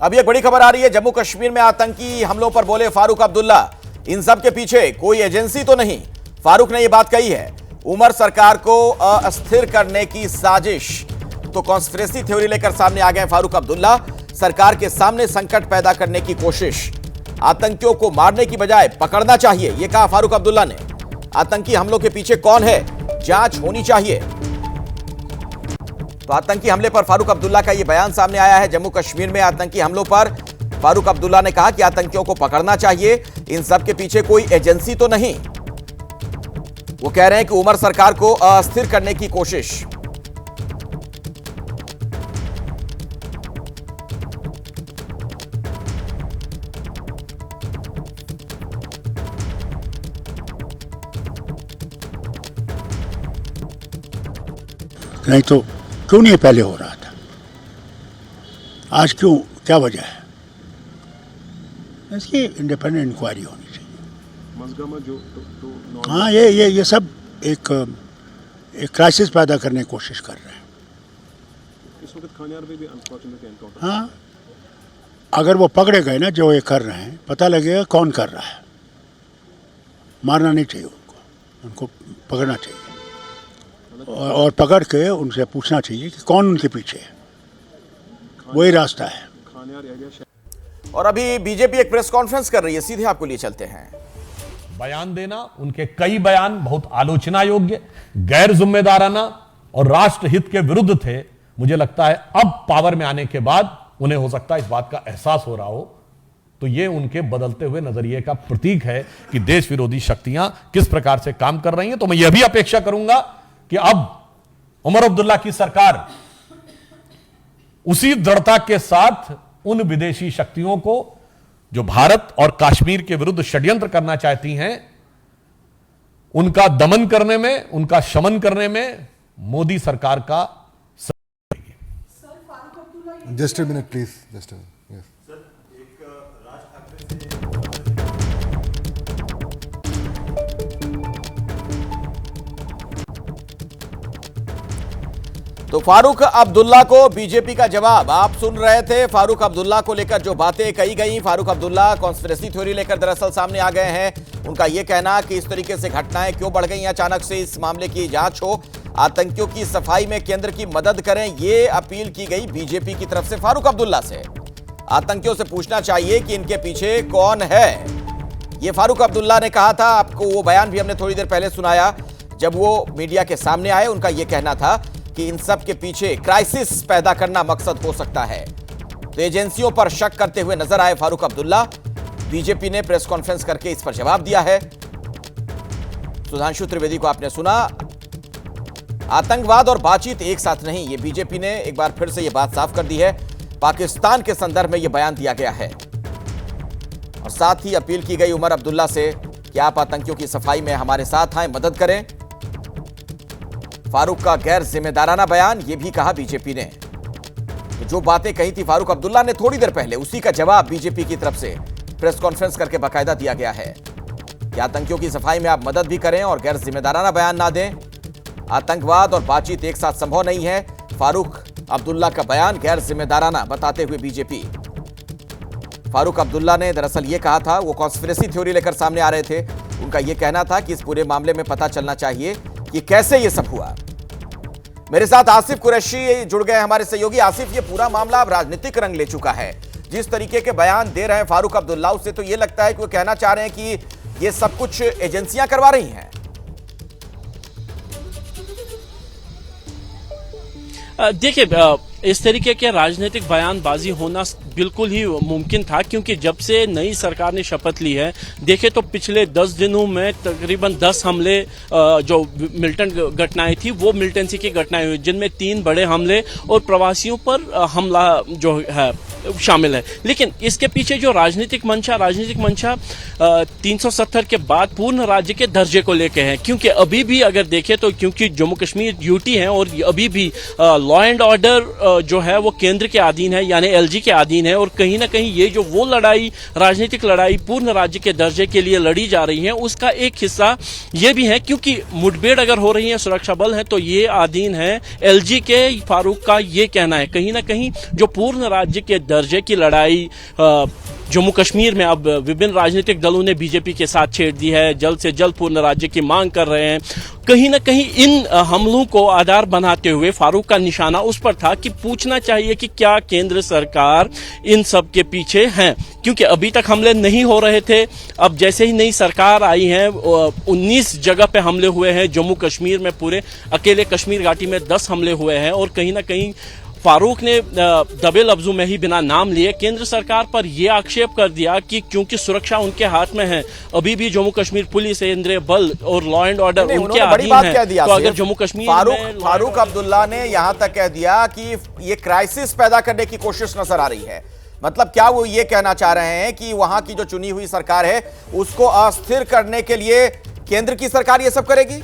अभी एक बड़ी खबर आ रही है, जम्मू कश्मीर में आतंकी हमलों पर बोले फारूक अब्दुल्ला, इन सब के पीछे कोई एजेंसी तो नहीं। फारूक ने यह बात कही है। उमर सरकार को अस्थिर करने की साजिश, तो कॉन्स्पिरेसी थ्योरी लेकर सामने आ गए फारूक अब्दुल्ला। सरकार के सामने संकट पैदा करने की कोशिश, आतंकियों को मारने की बजाय पकड़ना चाहिए, यह कहा फारूक अब्दुल्ला ने। आतंकी हमलों के पीछे कौन है, जांच होनी चाहिए। तो आतंकी हमले पर फारूक अब्दुल्ला का यह बयान सामने आया है। जम्मू कश्मीर में आतंकी हमलों पर फारूक अब्दुल्ला ने कहा कि आतंकियों को पकड़ना चाहिए, इन सब के पीछे कोई एजेंसी तो नहीं। वो कह रहे हैं कि उमर सरकार को अस्थिर करने की कोशिश। नहीं तो क्यों नहीं पहले हो रहा था, आज क्यों, क्या वजह है? इसकी इंडिपेंडेंट इंक्वायरी होनी चाहिए। हाँ, ये सब एक क्राइसिस पैदा करने की कोशिश कर रहे हैं। इस वक्त खानियार में भी अनफॉर्चुनेटली एनकाउंटर। हाँ, अगर वो पकड़े गए ना, जो ये कर रहे हैं, पता लगेगा कौन कर रहा है। मारना नहीं चाहिए उनको पकड़ना चाहिए और पकड़ के उनसे पूछना चाहिए कि कौन उनके पीछे है, वही रास्ता है। और अभी बीजेपी एक प्रेस कॉन्फ्रेंस कर रही है, सीधे आपको लिए चलते हैं। बयान देना, उनके कई बयान बहुत आलोचना योग्य, गैर जिम्मेदाराना और राष्ट्रहित के विरुद्ध थे। मुझे लगता है अब पावर में आने के बाद उन्हें हो सकता है इस बात का एहसास हो रहा हो, तो यह उनके बदलते हुए नजरिए का प्रतीक है कि देश विरोधी शक्तियां किस प्रकार से काम कर रही हैं। तो मैं यह भी अपेक्षा करूंगा कि अब उमर अब्दुल्ला की सरकार उसी दृढ़ता के साथ उन विदेशी शक्तियों को जो भारत और कश्मीर के विरुद्ध षड्यंत्र करना चाहती हैं, उनका दमन करने में, उनका शमन करने में मोदी सरकार का just a minute please, just a minute. तो फारूक अब्दुल्ला को बीजेपी का जवाब आप सुन रहे थे। फारूक अब्दुल्ला को लेकर जो बातें कही गई, फारूक अब्दुल्ला कॉन्स्पिरेसी थ्योरी लेकर दरअसल सामने आ गए हैं। उनका यह कहना कि इस तरीके से घटनाएं क्यों बढ़ गई, अचानक से इस मामले की जांच हो, आतंकियों की सफाई में केंद्र की मदद करें, यह अपील की गई बीजेपी की तरफ से फारूक अब्दुल्ला से। आतंकियों से पूछना चाहिए कि इनके पीछे कौन है, यह फारूक अब्दुल्ला ने कहा था। आपको वो बयान भी हमने थोड़ी देर पहले सुनाया, जब वो मीडिया के सामने आए। उनका यह कहना था कि इन सब के पीछे क्राइसिस पैदा करना मकसद हो सकता है। तो एजेंसियों पर शक करते हुए नजर आए फारूक अब्दुल्ला। बीजेपी ने प्रेस कॉन्फ्रेंस करके इस पर जवाब दिया है। सुधांशु त्रिवेदी को आपने सुना। आतंकवाद और बातचीत एक साथ नहीं, ये बीजेपी ने एक बार फिर से यह बात साफ कर दी है। पाकिस्तान के संदर्भ में यह बयान दिया गया है और साथ ही अपील की गई उमर अब्दुल्ला से कि आप आतंकियों की सफाई में हमारे साथ आए, मदद करें। फारूक का गैर जिम्मेदाराना बयान, यह भी कहा बीजेपी ने। तो जो बातें कही थी फारूक अब्दुल्ला ने थोड़ी देर पहले, उसी का जवाब बीजेपी की तरफ से प्रेस कॉन्फ्रेंस करके बाकायदा दिया गया है कि आतंकियों की सफाई में आप मदद भी करें और गैर जिम्मेदाराना बयान ना दें। आतंकवाद और बातचीत एक साथ संभव नहीं है, फारूक अब्दुल्ला का बयान गैर जिम्मेदाराना बताते हुए बीजेपी। फारूक अब्दुल्ला ने दरअसल यह कहा था, वो कॉन्स्पिरेसी थ्योरी लेकर सामने आ रहे थे। उनका यह कहना था कि इस पूरे मामले में पता चलना चाहिए कि कैसे यह सब हुआ। मेरे साथ आसिफ कुरैशी जुड़ गए, हमारे सहयोगी। आसिफ, ये पूरा मामला अब राजनीतिक रंग ले चुका है। जिस तरीके के बयान दे रहे हैं फारूक अब्दुल्ला, उससे तो ये लगता है कि वो कहना चाह रहे हैं कि ये सब कुछ एजेंसियां करवा रही हैं। देखिए, इस तरीके के राजनीतिक बयानबाजी होना बिल्कुल ही मुमकिन था, क्योंकि जब से नई सरकार ने शपथ ली है, देखे तो पिछले 10 दिनों में तकरीबन 10 हमले जो मिलिटेंट घटनाएं थी, वो मिलिटेंसी की घटनाएं हुई, जिनमें 3 बड़े हमले और प्रवासियों पर हमला जो है शामिल है। लेकिन इसके पीछे जो राजनीतिक मंशा 370 के बाद पूर्ण राज्य के दर्जे को लेके है, क्योंकि अभी भी अगर देखें तो क्योंकि जम्मू कश्मीर यूटी है और अभी भी लॉ एंड ऑर्डर जो है वो केंद्र के अधीन है, यानी एलजी के अधीन है। और कहीं ना कहीं ये जो वो लड़ाई, राजनीतिक लड़ाई पूर्ण राज्य के दर्जे के लिए लड़ी जा रही है, उसका एक हिस्सा ये भी है, क्योंकि मुठभेड़ अगर हो रही है, सुरक्षा बल है, तो ये अधीन है एलजी के। फारूक का ये कहना है कहीं ना कहीं जो पूर्ण राज्य के दर्जे की लड़ाई जम्मू कश्मीर में अब विभिन्न राजनीतिक दलों ने बीजेपी के साथ छेड़ दी है, जल्द से जल्द पूर्ण राज्य की मांग कर रहे हैं। कहीं ना कहीं इन हमलों को आधार बनाते हुए फारूक का निशाना उस पर था कि पूछना चाहिए कि क्या केंद्र सरकार इन सब के पीछे है, क्योंकि अभी तक हमले नहीं हो रहे थे। अब जैसे ही नई सरकार आई है, 19 जगह पे हमले हुए हैं जम्मू कश्मीर में, पूरे अकेले कश्मीर घाटी में 10 हमले हुए हैं। और कहीं ना कहीं फारूक ने दबे लफ्जों में ही बिना नाम लिए केंद्र सरकार पर यह आक्षेप कर दिया कि क्योंकि सुरक्षा उनके हाथ में है, अभी भी जम्मू कश्मीर पुलिस, केंद्रीय बल और लॉ एंड ऑर्डर उनके अधीन है। तो अगर जम्मू कश्मीर फारूक अब्दुल्ला ने यहां तक कह दिया कि ये क्राइसिस पैदा करने की कोशिश नजर आ रही है। मतलब क्या वो ये कहना चाह रहे हैं कि वहां की जो चुनी हुई सरकार है उसको अस्थिर करने के लिए केंद्र की सरकार ये सब करेगी?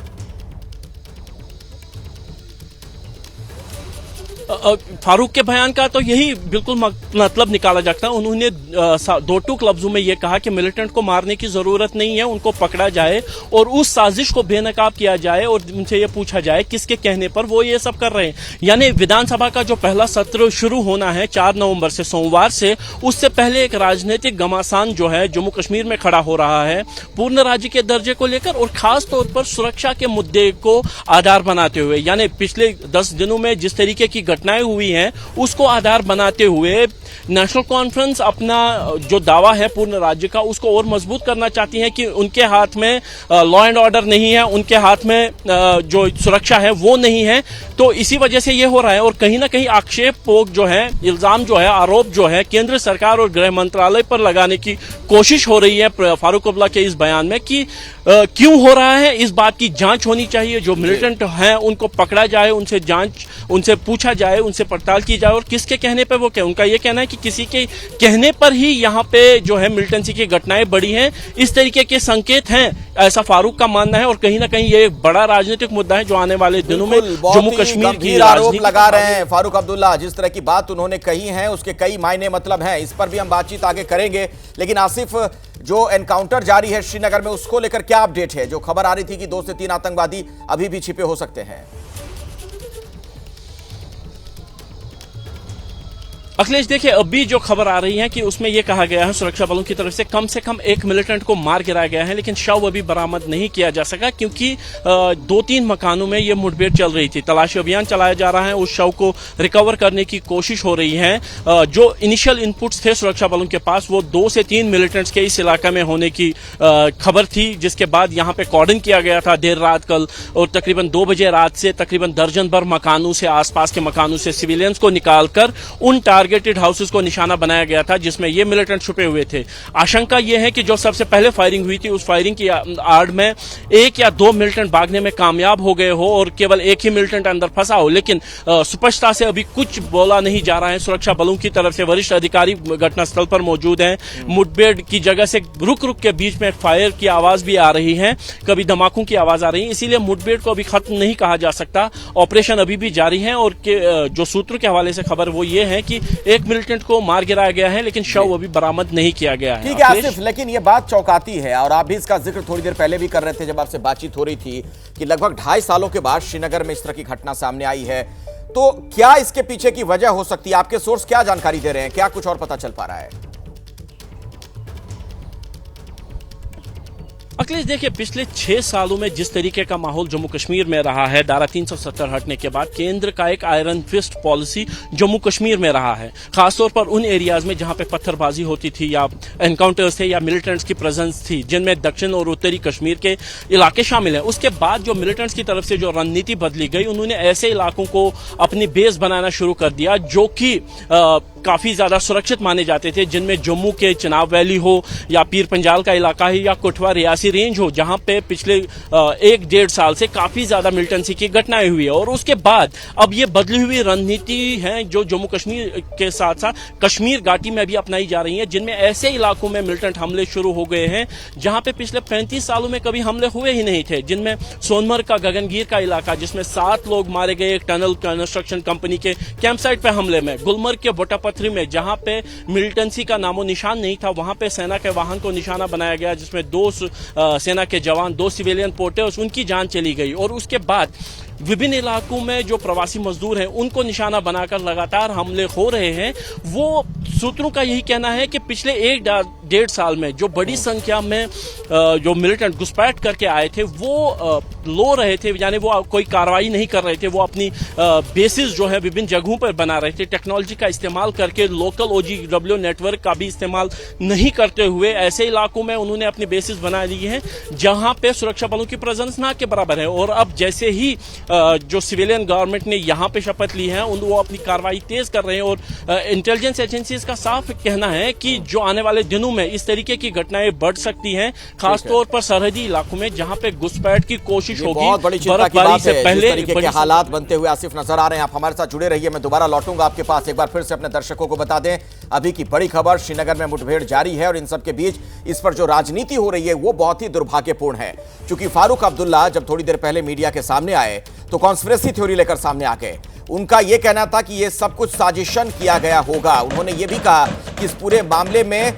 फारूक के बयान का तो यही बिल्कुल मतलब निकाला जाता है। उन्होंने दो टूक लफ्जों में यह कहा कि मिलिटेंट को मारने की जरूरत नहीं है, उनको पकड़ा जाए और उस साजिश को बेनकाब किया जाए और उनसे यह पूछा जाए किसके कहने पर वो ये सब कर रहे हैं। यानी विधानसभा का जो पहला सत्र शुरू होना है 4 नवंबर से, सोमवार से, उससे पहले एक राजनीतिक घमासान जो है जम्मू कश्मीर में खड़ा हो रहा है पूर्ण राज्य के दर्जे को लेकर, और खास तौर पर सुरक्षा के मुद्दे को आधार बनाते हुए। यानी पिछले 10 दिनों में जिस तरीके की घटनाएं हुई हैं उसको आधार बनाते हुए नेशनल कॉन्फ्रेंस अपना जो दावा है पूर्ण राज्य का उसको और मजबूत करना चाहती है कि उनके हाथ में लॉ एंड ऑर्डर नहीं है, उनके हाथ में जो सुरक्षा है वो नहीं है। तो इसी वजह से ये हो रहा है। और कहीं ना कहीं आक्षेप जो है, इल्जाम जो है, आरोप जो है केंद्र सरकार और गृह मंत्रालय पर लगाने की कोशिश हो रही है फारूक अब्दुल्ला के इस बयान में कि क्यों हो रहा है, इस बात की जांच होनी चाहिए। जो मिलिटेंट हैं उनको पकड़ा जाए, उनसे पूछा जाए, उनसे पड़ताल की जाए और किसके कहने पे वो उनका ये कहना है कि किसी के कहने पर ही यहाँ पे जो है मिलिटेंसी की घटनाएं बढ़ी हैं, इस तरीके के संकेत हैं, ऐसा फारूक का मानना है। और कहीं ना कहीं ये एक बड़ा राजनीतिक मुद्दा है जो आने वाले दिनों में जम्मू कश्मीर की आरोप लगा रहे हैं फारूक अब्दुल्ला। जिस तरह की बात उन्होंने कही है उसके कई मायने मतलब हैं, इस पर भी हम बातचीत आगे करेंगे। लेकिन आसिफ, जो एनकाउंटर जारी है श्रीनगर में उसको लेकर क्या अपडेट है? जो खबर आ रही थी कि 2 से 3 आतंकवादी अभी भी छिपे हो सकते हैं। अखिलेश देखिए, अभी जो खबर आ रही है कि उसमें यह कहा गया है सुरक्षा बलों की तरफ से कम एक मिलिटेंट को मार गिराया गया है, लेकिन शव अभी बरामद नहीं किया जा सका क्योंकि 2-3 मकानों में यह मुठभेड़ चल रही थी। तलाशी अभियान चलाया जा रहा है, उस शव को रिकवर करने की कोशिश हो रही है। जो इनिशियल इनपुट्स थे सुरक्षा बलों के पास वो 2 से 3 मिलिटेंट्स के इस इलाके में होने की खबर थी, जिसके बाद यहाँ पे कॉर्डन किया गया था देर रात कल, और तकरीबन 2 बजे रात से तकरीबन दर्जन भर मकानों से, आसपास के मकानों से सिविलियंस को निकालकर उन टारगेटेड हाउसेस को निशाना बनाया गया था जिसमें ये मिलिटेंट छुपे हुए थे। आशंका यह है कि जो सबसे पहले फायरिंग हुई थी उस फायरिंग की आड़ में 1 या 2 मिलिटेंट भागने में कामयाब हो गए हो और केवल एक ही मिलिटेंट अंदर फंसा हो, लेकिन स्पष्टता से अभी कुछ बोला नहीं जा रहा है। सुरक्षा बलों की तरफ से वरिष्ठ अधिकारी घटनास्थल पर मौजूद हैं। मुठभेड़ की जगह से रुक रुक के बीच में फायर की आवाज भी आ रही है, कभी धमाकों की आवाज आ रही है, इसीलिए मुठभेड़ को अभी खत्म नहीं कहा जा सकता। ऑपरेशन अभी भी जारी है और जो सूत्रों के हवाले से खबर वो ये है कि एक मिलिटेंट को मार गिराया गया है लेकिन शव अभी बरामद नहीं किया गया है। ठीक है आसिफ, लेकिन ये बात चौंकाती है और आप भी इसका जिक्र थोड़ी देर पहले भी कर रहे थे जब आपसे बातचीत हो रही थी कि लगभग 2.5 सालों के बाद श्रीनगर में इस तरह की घटना सामने आई है। तो क्या इसके पीछे की वजह हो सकती है? आपके सोर्स क्या जानकारी दे रहे हैं? क्या कुछ और पता चल पा रहा है? अखिलेश देखिए, पिछले 6 सालों में जिस तरीके का माहौल जम्मू कश्मीर में रहा है, धारा 370 हटने के बाद केंद्र का एक iron fist policy Jammu Kashmir में रहा है, खासतौर पर उन एरियाज में जहां पे पत्थरबाजी होती थी या एनकाउंटर्स थे या मिलिटेंट्स की प्रेजेंस थी, जिनमें दक्षिण और उत्तरी कश्मीर के इलाके शामिल हैं। उसके बाद जो मिलिटेंट्स की तरफ से जो रणनीति बदली गई, उन्होंने ऐसे इलाकों को अपनी बेस बनाना शुरू कर दिया जो कि काफी ज्यादा सुरक्षित माने जाते थे, जिनमें जम्मू के चिनाब वैली हो या पीर पंजाल का इलाका है या कठुआ रियासी रेंज हो, जहां पे पिछले 1-1.5 साल से काफी ज्यादा मिलिटेंसी की घटनाएं हुई है। और उसके बाद अब ये बदली हुई रणनीति है जो जम्मू कश्मीर के साथ साथ कश्मीर घाटी में भी अपनाई जा रही है, जिनमें ऐसे इलाकों में मिलिटेंट हमले शुरू हो गए हैं जहां पे पिछले 35 सालों में कभी हमले हुए ही नहीं थे, जिनमें सोनमर्ग का गगनगीर का इलाका जिसमें 7 लोग मारे गए एक टनल कंस्ट्रक्शन कंपनी के कैंप साइट पे हमले में, गुलमर्ग के बोटापथरी में जहां पे मिलिटेंसी का नामो निशान नहीं था, वहां पे सेना के वाहन को निशाना बनाया गया जिसमें 2 सेना के जवान 2 सिविलियन पोटे उनकी जान चली गई। और उसके बाद विभिन्न इलाकों में जो प्रवासी मजदूर हैं उनको निशाना बनाकर लगातार हमले हो रहे हैं। वो सूत्रों का यही कहना है कि पिछले 1-1.5 साल में जो बड़ी संख्या में जो मिलिटेंट घुसपैठ करके आए थे वो लो रहे थे, यानी वो कोई कार्रवाई नहीं कर रहे थे, वो अपनी बेसिस जो है विभिन्न जगहों पर बना रहे थे, टेक्नोलॉजी का इस्तेमाल करके लोकल OGW नेटवर्क का भी इस्तेमाल नहीं करते हुए ऐसे इलाकों में उन्होंने अपनी बेसिस बना ली है जहां पे सुरक्षा बलों की प्रेजेंस ना के बराबर है। और अब जैसे ही जो सिविलियन गवर्नमेंट ने यहां पे शपथ ली है वो अपनी कार्रवाई तेज कर रहे हैं। और इंटेलिजेंस एजेंसीज का साफ कहना है कि जो आने वाले दिनों में इस तरीके की घटनाएं बढ़ सकती हैं, खासतौर पर सरहदी इलाकों में जहां पे घुसपैठ की कोशिश होगी। बहुत बड़ी चिंता की बात है, जिस तरीके के हालात बनते हुए आसिफ नजर आ रहे हैं। आप हमारे साथ जुड़े रहिए, मैं दोबारा लौटूंगा आपके पास। एक बार फिर से अपने दर्शकों को बता दें अभी की बड़ी खबर, श्रीनगर में मुठभेड़ जारी है और इन सब के बीच इस पर जो राजनीति हो रही है वो बहुत ही दुर्भाग्यपूर्ण है, क्योंकि फारूक अब्दुल्ला जब थोड़ी देर पहले मीडिया के सामने आए तो कॉन्स्पिरेसी थ्योरी लेकर सामने आ गए। उनका यह कहना था कि यह सब कुछ साजिशन किया गया होगा। उन्होंने यह भी कहा कि इस पूरे मामले में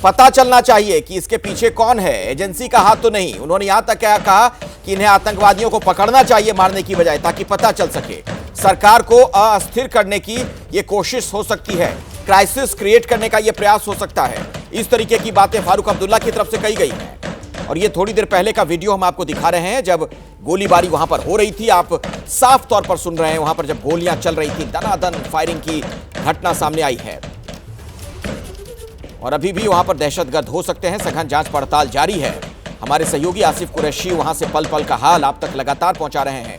पता चलना चाहिए कि इसके पीछे कौन है, एजेंसी का हाथ तो नहीं। उन्होंने यहां तक क्या कहा कि इन्हें आतंकवादियों को पकड़ना चाहिए मारने की बजाय, ताकि पता चल सके। सरकार को अस्थिर करने की यह कोशिश हो सकती है, क्राइसिस क्रिएट करने का यह प्रयास हो सकता है। इस तरीके की बातें फारूक अब्दुल्ला की तरफ से कही गई हैं। और ये थोड़ी देर पहले का वीडियो हम आपको दिखा रहे हैं जब गोलीबारी वहां पर हो रही थी। आप साफ तौर पर सुन रहे हैं वहां पर जब गोलियां चल रही थी, दनादन फायरिंग की घटना सामने आई है। और अभी भी वहां पर दहशतगर्द हो सकते हैं, सघन जांच पड़ताल जारी है। हमारे सहयोगी आसिफ कुरैशी वहां से पल पल का हाल आप तक लगातार पहुंचा रहे हैं।